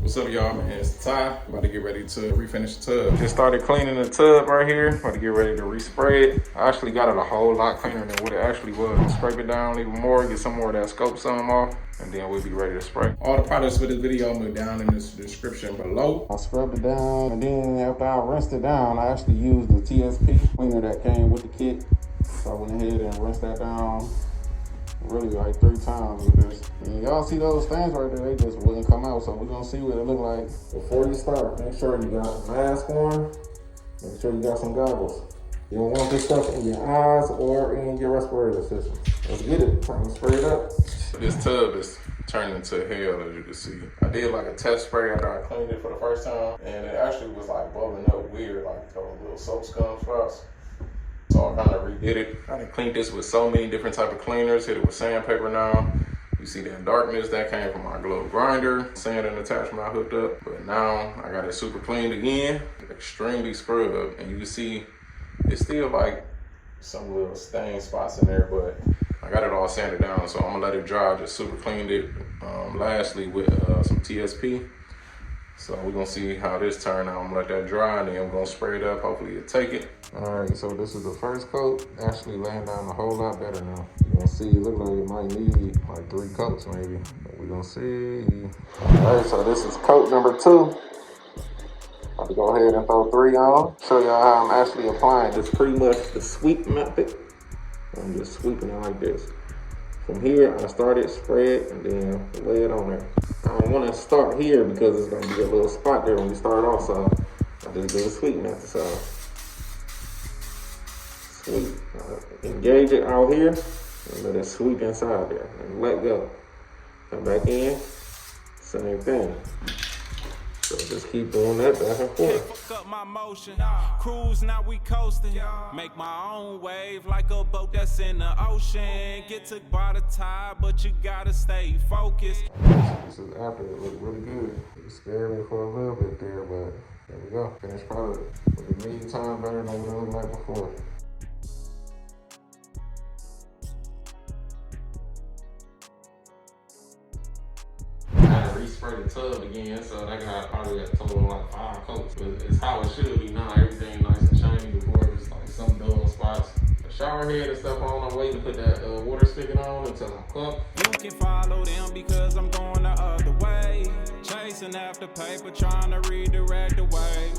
What's up, y'all, man? It's Ty. About to get ready to refinish the tub. Just started cleaning the tub right here. About to get ready to respray it. I actually got it a whole lot cleaner than what it actually was. Scrape it down even more, get some more of that scope some off, and then we'll be ready to spray. All the products for this video I'm gonna down in the description below. I scrubbed it down, and then after I rinsed it down, I actually used the TSP cleaner that came with the kit. So I went ahead and rinsed that down really like 3 times with this. And y'all see those stains right there, they just wouldn't come out. So we're gonna see what it look like. Before you start, make sure you got a mask on. Make sure you got some goggles. You don't want this stuff in your eyes or in your respirator system. Let's get it, time to spray it up. This tub is turned into hell, as you can see. I did like a test spray after I cleaned it for the first time, and it actually was like bubbling up weird, like those little soap scum spots. So I kind of redid it. I done cleaned this with so many different type of cleaners. Hit it with sandpaper now. You see that darkness that came from my glove grinder, sand and attachment I hooked up. But now I got it super cleaned again, extremely scrubbed, and you can see it's still like some little stain spots in there, but I got it all sanded down, so I'm gonna let it dry. I just super cleaned it lastly with some TSP. So we're gonna see how this turn out. I'm gonna let that dry, and then I'm gonna spray it up. Hopefully it'll take it. All right, so this is the first coat. Actually laying down a whole lot better now. You're gonna see, it look like it might need like 3 coats maybe, but we're gonna see. All right, so this is coat number 2. About to go ahead and throw 3 on. Show y'all how I'm actually applying. It's pretty much the sweep method. I'm just sweeping it like this. From here, I started, spread, and then lay it on there. I don't want to start here because it's going to be a little spot there when you start off, so I just do a sweep method. So sweep, engage it out here, and let it sweep inside there, and let go. Come back in, same thing. So just keep doing that back and forth. Fuck up my motion. Cruise, now we coasting. Make my own wave like a boat that's in the ocean. Get took by the tide, but you gotta stay focused. This is after it looked really good. It scared me for a little bit there, but there we go. Finished product. Look a million times better than what it looked like before. Spray the tub again, so that got probably a total of like 5 coats. But it's how it should be now. Everything nice and shiny. Before it was like some dull spots. The shower head and stuff on. I'm waiting to put that water spigot on until I'm cooked. You can follow them because I'm going the other way. Chasing after paper, trying to redirect the way.